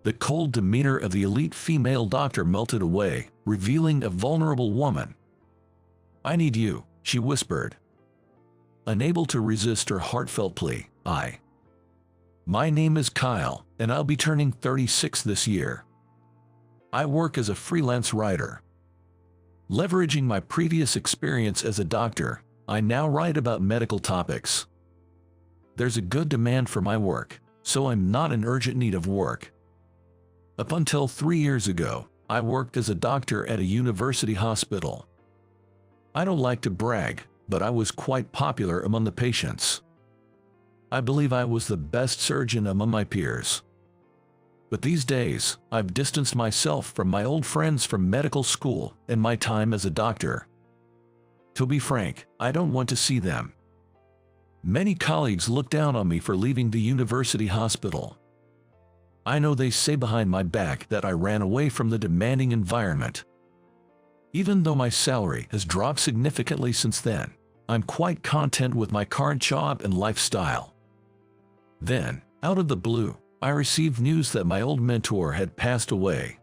The cold demeanor of the elite female doctor melted away, revealing a vulnerable woman. "I need you," she whispered. Unable to resist her heartfelt plea, "My name is Kyle, and I'll be turning 36 this year. I work as a freelance writer. Leveraging my previous experience as a doctor, I now write about medical topics. There's a good demand for my work, so I'm not in urgent need of work. Up until 3 years ago, I worked as a doctor at a university hospital. I don't like to brag, but I was quite popular among the patients. I believe I was the best surgeon among my peers. But these days, I've distanced myself from my old friends from medical school and my time as a doctor. To be frank, I don't want to see them. Many colleagues look down on me for leaving the university hospital. I know they say behind my back that I ran away from the demanding environment. Even though my salary has dropped significantly since then, I'm quite content with my current job and lifestyle." Then, out of the blue, I received news that my old mentor had passed away.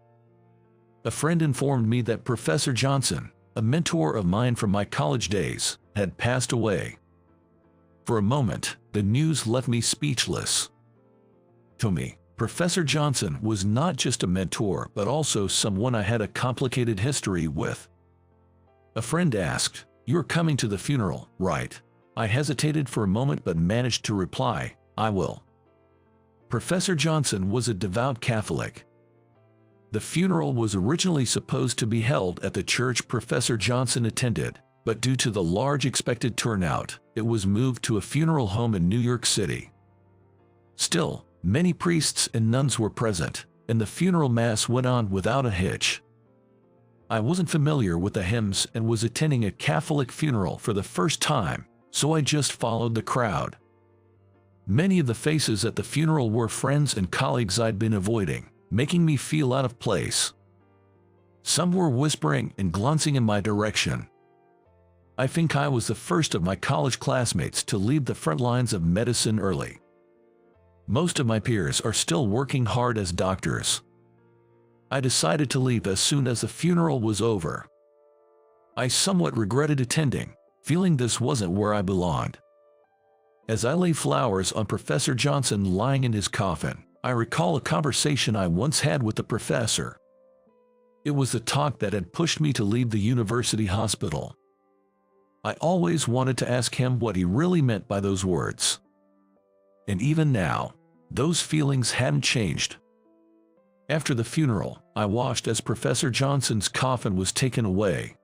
A friend informed me that Professor Johnson, a mentor of mine from my college days, had passed away. For a moment, the news left me speechless. To me, Professor Johnson was not just a mentor but also someone I had a complicated history with. A friend asked, "You're coming to the funeral, right?" I hesitated for a moment but managed to reply, "I will." Professor Johnson was a devout Catholic. The funeral was originally supposed to be held at the church Professor Johnson attended, but due to the large expected turnout, it was moved to a funeral home in New York City. Still, many priests and nuns were present, and the funeral mass went on without a hitch. I wasn't familiar with the hymns and was attending a Catholic funeral for the first time, so I just followed the crowd. Many of the faces at the funeral were friends and colleagues I'd been avoiding, making me feel out of place. Some were whispering and glancing in my direction. I think I was the first of my college classmates to leave the front lines of medicine early. Most of my peers are still working hard as doctors. I decided to leave as soon as the funeral was over. I somewhat regretted attending, feeling this wasn't where I belonged. As I lay flowers on Professor Johnson lying in his coffin, I recall a conversation I once had with the professor. It was the talk that had pushed me to leave the university hospital. I always wanted to ask him what he really meant by those words. And even now, those feelings hadn't changed. After the funeral, I watched as Professor Johnson's coffin was taken away.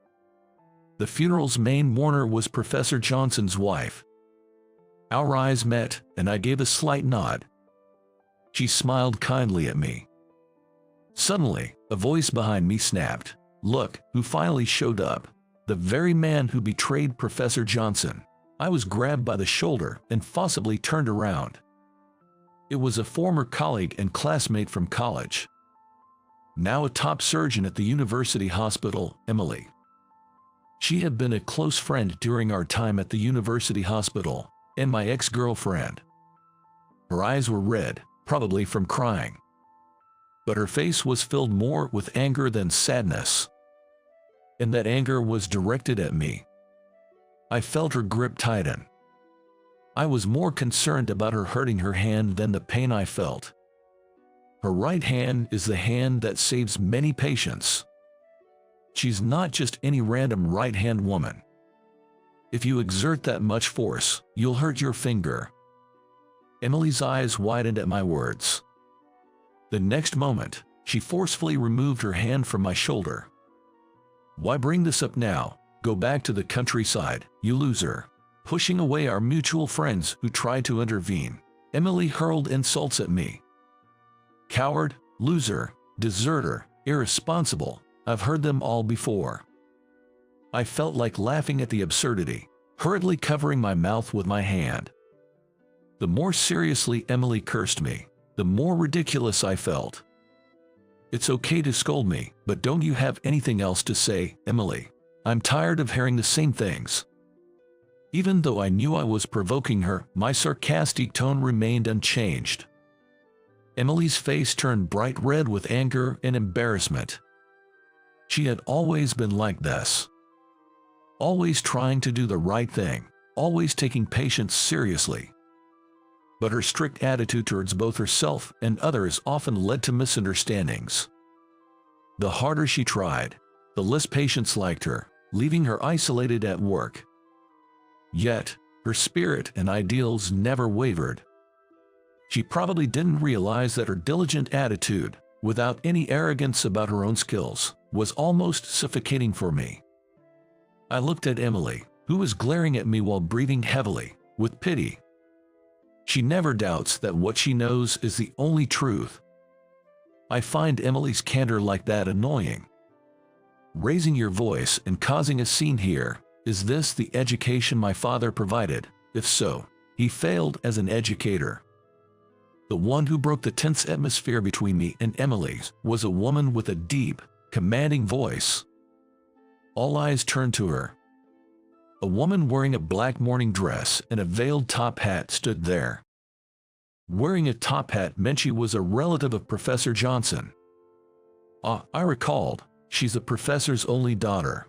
The funeral's main mourner was Professor Johnson's wife. Our eyes met, and I gave a slight nod. She smiled kindly at me. Suddenly, a voice behind me snapped, "Look, who finally showed up. The very man who betrayed Professor Johnson." I was grabbed by the shoulder and forcibly turned around. It was a former colleague and classmate from college. Now a top surgeon at the university hospital, Emily. She had been a close friend during our time at the university hospital, and my ex-girlfriend. Her eyes were red, probably from crying. But her face was filled more with anger than sadness. And that anger was directed at me. I felt her grip tighten. I was more concerned about her hurting her hand than the pain I felt. Her right hand is the hand that saves many patients. She's not just any random right-hand woman. If you exert that much force, you'll hurt your finger. Emily's eyes widened at my words. The next moment, she forcefully removed her hand from my shoulder. "Why bring this up now? Go back to the countryside, you loser." Pushing away our mutual friends who tried to intervene, Emily hurled insults at me. Coward, loser, deserter, irresponsible, I've heard them all before. I felt like laughing at the absurdity, hurriedly covering my mouth with my hand. The more seriously Emily cursed me, the more ridiculous I felt. "It's okay to scold me, but don't you have anything else to say, Emily? I'm tired of hearing the same things." Even though I knew I was provoking her, my sarcastic tone remained unchanged. Emily's face turned bright red with anger and embarrassment. She had always been like this. Always trying to do the right thing, always taking patients seriously. But her strict attitude towards both herself and others often led to misunderstandings. The harder she tried, the less patients liked her, leaving her isolated at work. Yet, her spirit and ideals never wavered. She probably didn't realize that her diligent attitude, without any arrogance about her own skills, was almost suffocating for me. I looked at Emily, who was glaring at me while breathing heavily, with pity. She never doubts that what she knows is the only truth. I find Emily's candor like that annoying. Raising your voice and causing a scene here, is this the education my father provided? If so, he failed as an educator. The one who broke the tense atmosphere between me and Emily was a woman with a deep, commanding voice. All eyes turned to her. A woman wearing a black morning dress and a veiled top hat stood there. Wearing a top hat meant she was a relative of Professor Johnson. I recalled, she's the professor's only daughter.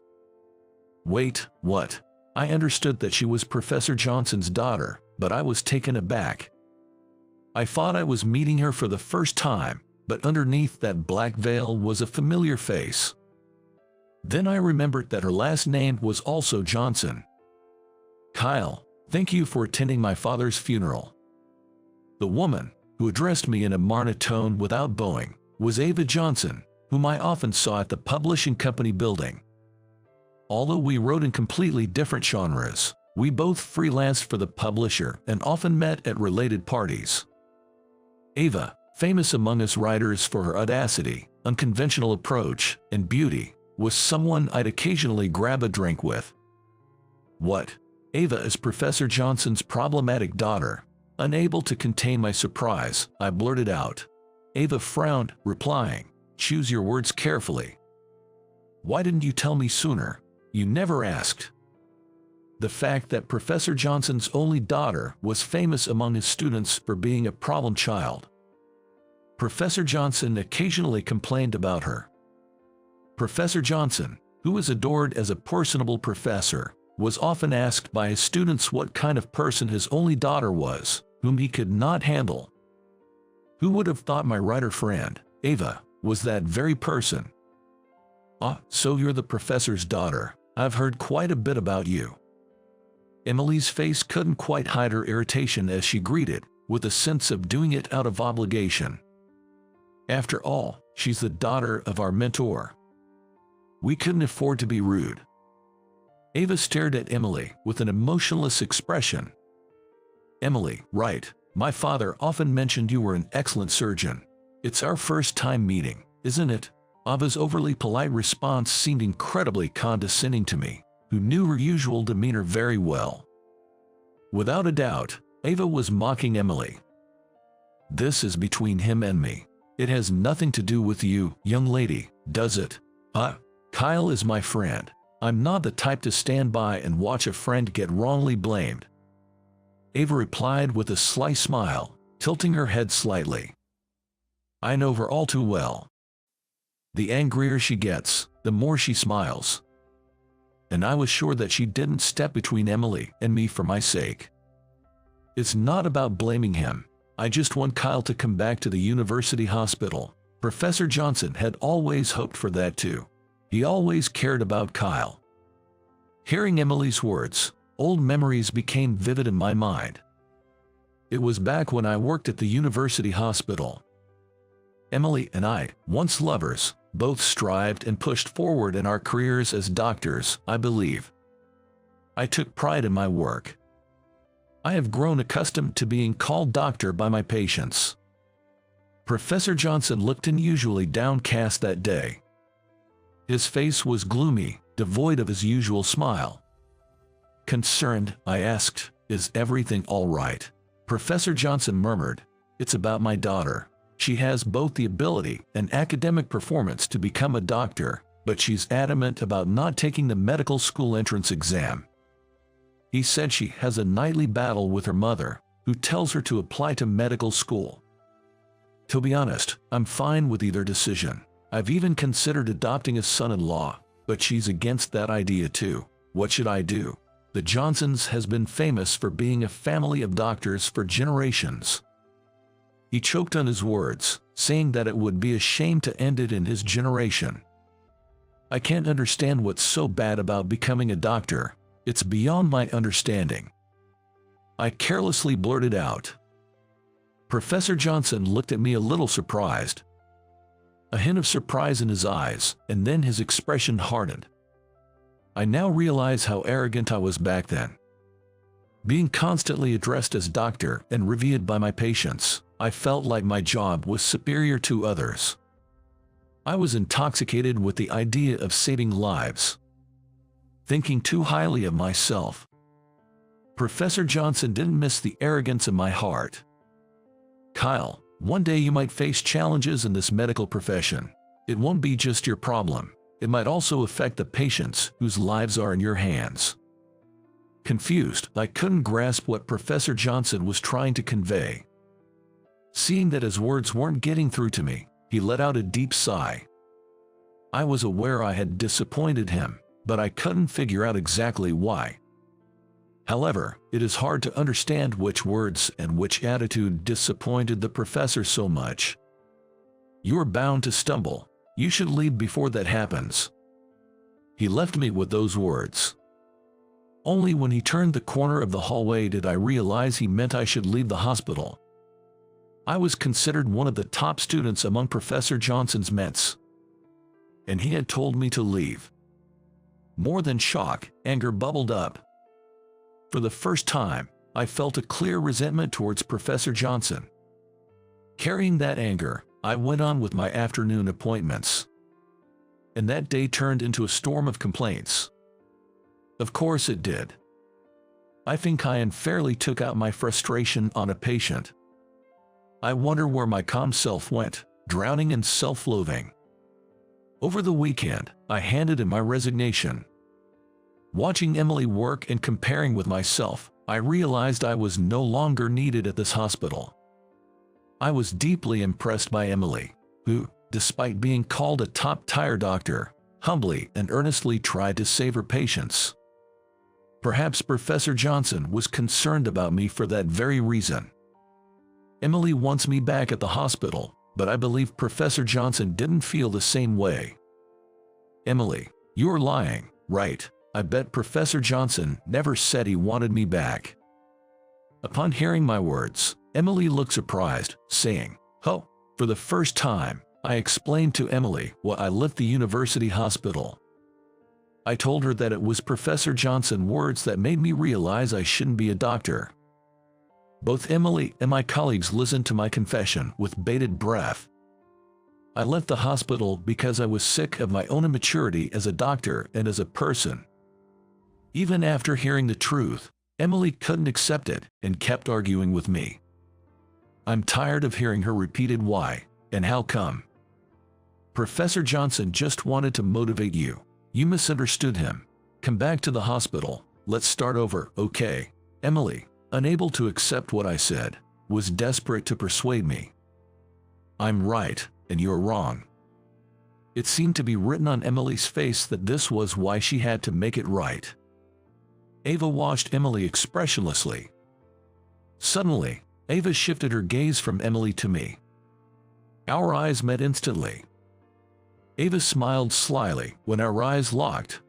Wait, what? I understood that she was Professor Johnson's daughter, but I was taken aback. I thought I was meeting her for the first time, but underneath that black veil was a familiar face. Then I remembered that her last name was also Johnson. Kyle, thank you for attending my father's funeral. The woman, who addressed me in a monotone without bowing, was Ava Johnson, whom I often saw at the publishing company building. Although we wrote in completely different genres, we both freelanced for the publisher and often met at related parties. Ava, famous among us writers for her audacity, unconventional approach, and beauty, was someone I'd occasionally grab a drink with. What? Ava is Professor Johnson's problematic daughter. Unable to contain my surprise, I blurted out. Ava frowned, replying, "Choose your words carefully. Why didn't you tell me sooner? You never asked." The fact that Professor Johnson's only daughter was famous among his students for being a problem child. Professor Johnson occasionally complained about her. Professor Johnson, who was adored as a personable professor, was often asked by his students what kind of person his only daughter was, whom he could not handle. Who would have thought my writer friend, Ava, was that very person? So you're the professor's daughter. I've heard quite a bit about you." Emily's face couldn't quite hide her irritation as she greeted, with a sense of doing it out of obligation. After all, she's the daughter of our mentor. We couldn't afford to be rude. Ava stared at Emily with an emotionless expression. "Emily, right. My father often mentioned you were an excellent surgeon. It's our first time meeting, isn't it?" Ava's overly polite response seemed incredibly condescending to me, who knew her usual demeanor very well. Without a doubt, Ava was mocking Emily. "This is between him and me. It has nothing to do with you, young lady, does it? Kyle is my friend. I'm not the type to stand by and watch a friend get wrongly blamed." Ava replied with a sly smile, tilting her head slightly. "I know her all too well. The angrier she gets, the more she smiles." And I was sure that she didn't step between Emily and me for my sake. "It's not about blaming him. I just want Kyle to come back to the university hospital." Professor Johnson had always hoped for that too. He always cared about Kyle. Hearing Emily's words, old memories became vivid in my mind. It was back when I worked at the university hospital. Emily and I, once lovers, both strived and pushed forward in our careers as doctors, I believe. I took pride in my work. I have grown accustomed to being called doctor by my patients. Professor Johnson looked unusually downcast that day. His face was gloomy, devoid of his usual smile. Concerned, I asked, "Is everything all right?" Professor Johnson murmured, "It's about my daughter. She has both the ability and academic performance to become a doctor, but she's adamant about not taking the medical school entrance exam." He said she has a nightly battle with her mother, who tells her to apply to medical school. To be honest, I'm fine with either decision. I've even considered adopting a son-in-law, but she's against that idea too. What should I do? The Johnsons has been famous for being a family of doctors for generations. He choked on his words, saying that it would be a shame to end it in his generation. I can't understand what's so bad about becoming a doctor. It's beyond my understanding. I carelessly blurted out. Professor Johnson looked at me a little surprised. A hint of surprise in his eyes, and then his expression hardened. I now realize how arrogant I was back then. Being constantly addressed as doctor and revered by my patients, I felt like my job was superior to others. I was intoxicated with the idea of saving lives, thinking too highly of myself. Professor Johnson didn't miss the arrogance in my heart. Kyle, one day you might face challenges in this medical profession. It won't be just your problem. It might also affect the patients whose lives are in your hands. Confused, I couldn't grasp what Professor Johnson was trying to convey. Seeing that his words weren't getting through to me, he let out a deep sigh. I was aware I had disappointed him, but I couldn't figure out exactly why. However, it is hard to understand which words and which attitude disappointed the professor so much. You're bound to stumble. You should leave before that happens. He left me with those words. Only when he turned the corner of the hallway did I realize he meant I should leave the hospital. I was considered one of the top students among Professor Johnson's mates, and he had told me to leave. More than shock, anger bubbled up. For the first time, I felt a clear resentment towards Professor Johnson. Carrying that anger, I went on with my afternoon appointments. And that day turned into a storm of complaints. Of course it did. I think I unfairly took out my frustration on a patient. I wonder where my calm self went, drowning in self-loathing. Over the weekend, I handed in my resignation. Watching Emily work and comparing with myself, I realized I was no longer needed at this hospital. I was deeply impressed by Emily, who, despite being called a top-tier doctor, humbly and earnestly tried to save her patients. Perhaps Professor Johnson was concerned about me for that very reason. Emily wants me back at the hospital, but I believe Professor Johnson didn't feel the same way. Emily, you're lying, right? I bet Professor Johnson never said he wanted me back. Upon hearing my words, Emily looked surprised, saying, "Oh." For the first time, I explained to Emily why I left the university hospital. I told her that it was Professor Johnson's words that made me realize I shouldn't be a doctor. Both Emily and my colleagues listened to my confession with bated breath. I left the hospital because I was sick of my own immaturity as a doctor and as a person. Even after hearing the truth, Emily couldn't accept it and kept arguing with me. I'm tired of hearing her repeated why and how come. Professor Johnson just wanted to motivate you. You misunderstood him. Come back to the hospital. Let's start over, okay? Emily, unable to accept what I said, was desperate to persuade me. I'm right, and you're wrong. It seemed to be written on Emily's face that this was why she had to make it right. Ava watched Emily expressionlessly. Suddenly, Ava shifted her gaze from Emily to me. Our eyes met instantly. Ava smiled slyly when our eyes locked.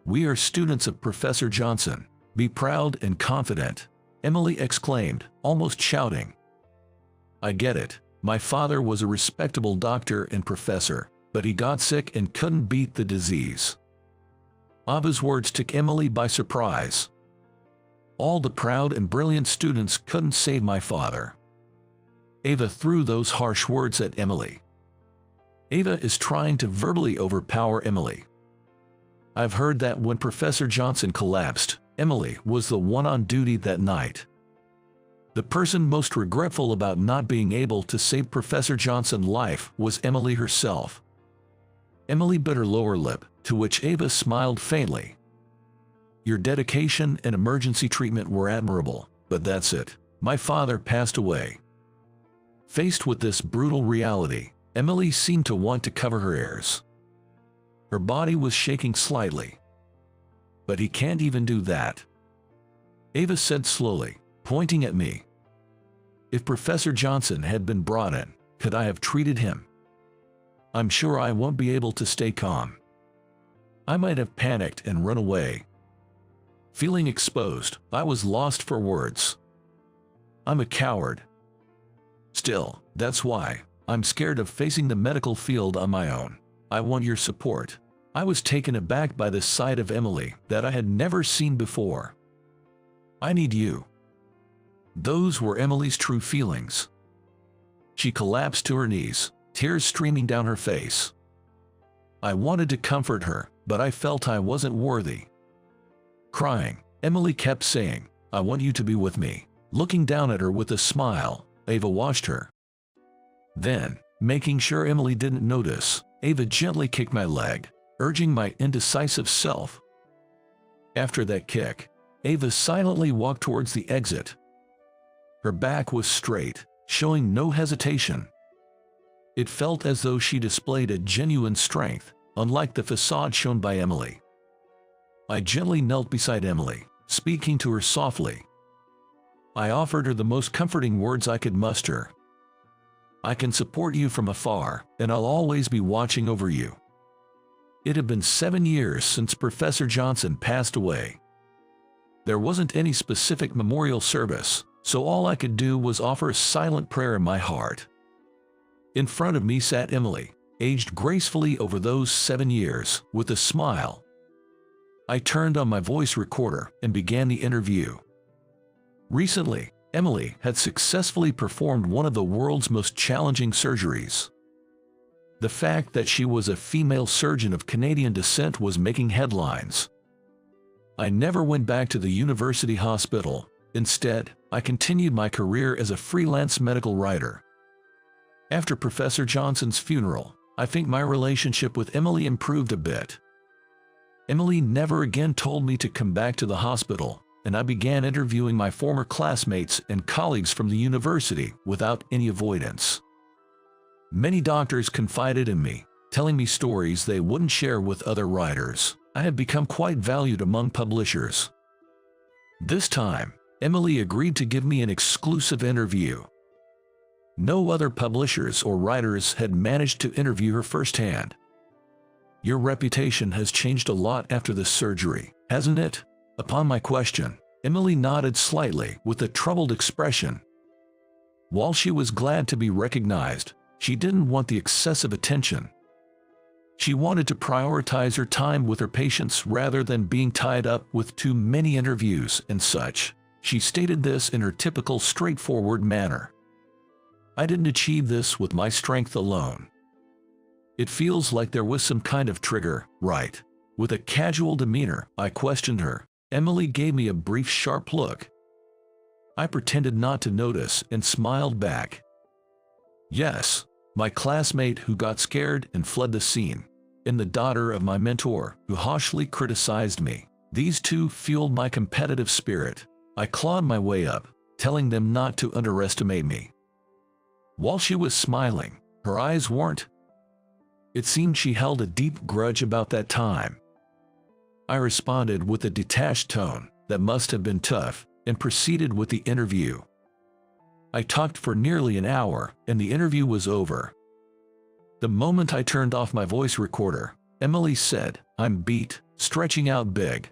We are students of Professor Johnson. Be proud and confident, Emily exclaimed, almost shouting. I get it. My father was a respectable doctor and professor, but he got sick and couldn't beat the disease. Ava's words took Emily by surprise. All the proud and brilliant students couldn't save my father. Ava threw those harsh words at Emily. Ava is trying to verbally overpower Emily. I've heard that when Professor Johnson collapsed, Emily was the one on duty that night. The person most regretful about not being able to save Professor Johnson's life was Emily herself. Emily bit her lower lip, to which Ava smiled faintly. Your dedication and emergency treatment were admirable, but that's it. My father passed away. Faced with this brutal reality, Emily seemed to want to cover her ears. Her body was shaking slightly. But he can't even do that. Ava said slowly, pointing at me. If Professor Johnson had been brought in, could I have treated him? I'm sure I won't be able to stay calm. I might have panicked and run away. Feeling exposed, I was lost for words. I'm a coward. Still, that's why I'm scared of facing the medical field on my own. I want your support. I was taken aback by the sight of Emily that I had never seen before. I need you. Those were Emily's true feelings. She collapsed to her knees, tears streaming down her face. I wanted to comfort her, but I felt I wasn't worthy. Crying, Emily kept saying, I want you to be with me. Looking down at her with a smile, Ava watched her. Then, making sure Emily didn't notice, Ava gently kicked my leg, urging my indecisive self. After that kick, Ava silently walked towards the exit. Her back was straight, showing no hesitation. It felt as though she displayed a genuine strength, unlike the facade shown by Emily. I gently knelt beside Emily, speaking to her softly. I offered her the most comforting words I could muster. I can support you from afar, and I'll always be watching over you. It had been 7 years since Professor Johnson passed away. There wasn't any specific memorial service, so all I could do was offer a silent prayer in my heart. In front of me sat Emily, aged gracefully over those 7 years, with a smile. I turned on my voice recorder and began the interview. Recently, Emily had successfully performed one of the world's most challenging surgeries. The fact that she was a female surgeon of Canadian descent was making headlines. I never went back to the university hospital. Instead, I continued my career as a freelance medical writer. After Professor Johnson's funeral, I think my relationship with Emily improved a bit. Emily never again told me to come back to the hospital, and I began interviewing my former classmates and colleagues from the university without any avoidance. Many doctors confided in me, telling me stories they wouldn't share with other writers. I had become quite valued among publishers. This time, Emily agreed to give me an exclusive interview. No other publishers or writers had managed to interview her firsthand. Your reputation has changed a lot after this surgery, hasn't it? Upon my question, Emily nodded slightly with a troubled expression. While she was glad to be recognized, she didn't want the excessive attention. She wanted to prioritize her time with her patients rather than being tied up with too many interviews and such. She stated this in her typical straightforward manner. I didn't achieve this with my strength alone. It feels like there was some kind of trigger, right? With a casual demeanor, I questioned her. Emily gave me a brief, sharp look. I pretended not to notice and smiled back. Yes, my classmate who got scared and fled the scene, and the daughter of my mentor who harshly criticized me. These two fueled my competitive spirit. I clawed my way up, telling them not to underestimate me. While she was smiling, her eyes weren't. It seemed she held a deep grudge about that time. I responded with a detached tone that must have been tough and proceeded with the interview. I talked for nearly an hour and the interview was over. The moment I turned off my voice recorder, Emily said, "I'm beat," stretching out big.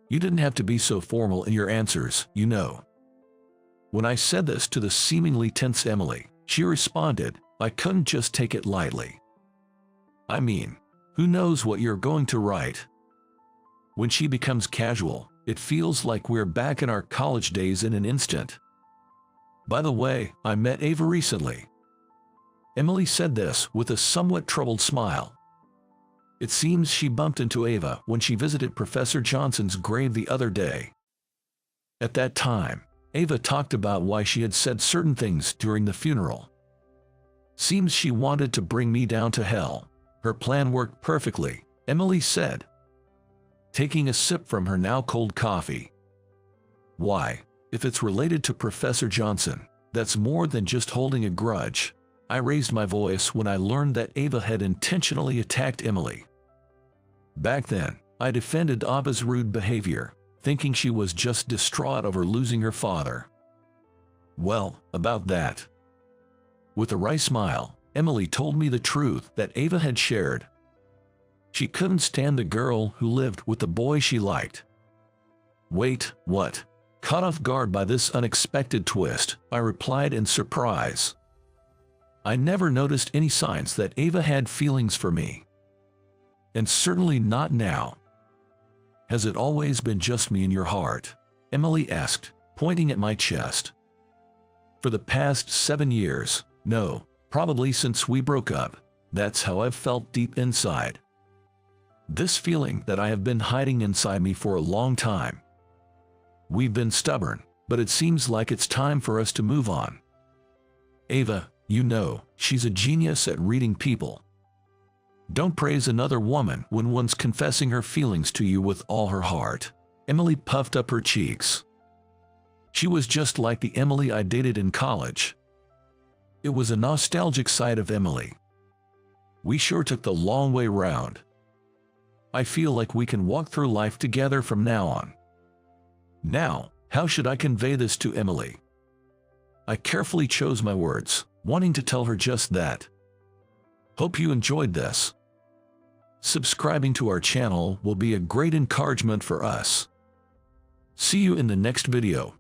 You didn't have to be so formal in your answers, you know. When I said this to the seemingly tense Emily, she responded, I couldn't just take it lightly. I mean, who knows what you're going to write? When she becomes casual, it feels like we're back in our college days in an instant. By the way, I met Ava recently. Emily said this with a somewhat troubled smile. It seems she bumped into Ava when she visited Professor Johnson's grave the other day. At that time, Ava talked about why she had said certain things during the funeral. Seems she wanted to bring me down to hell. Her plan worked perfectly, Emily said, taking a sip from her now cold coffee. Why, if it's related to Professor Johnson, That's more than just holding a grudge. I raised my voice when I learned that Ava had intentionally attacked Emily. Back then, I defended Ava's rude behavior, thinking she was just distraught over losing her father. Well, about that. With a wry smile, Emily told me the truth that Ava had shared. She couldn't stand the girl who lived with the boy she liked. Wait, what? Caught off guard by this unexpected twist, I replied in surprise. I never noticed any signs that Ava had feelings for me. And certainly not now. Has it always been just me in your heart? Emily asked, pointing at my chest. For the past 7 years, no, probably since we broke up. That's how I've felt deep inside. This feeling that I have been hiding inside me for a long time. We've been stubborn, but it seems like it's time for us to move on. Ava, you know, she's a genius at reading people. Don't praise another woman when one's confessing her feelings to you with all her heart. Emily puffed up her cheeks. She was just like the Emily I dated in college. It was a nostalgic side of Emily. We sure took the long way round. I feel like we can walk through life together from now on. Now, how should I convey this to Emily? I carefully chose my words, wanting to tell her just that. Hope you enjoyed this. Subscribing to our channel will be a great encouragement for us. See you in the next video.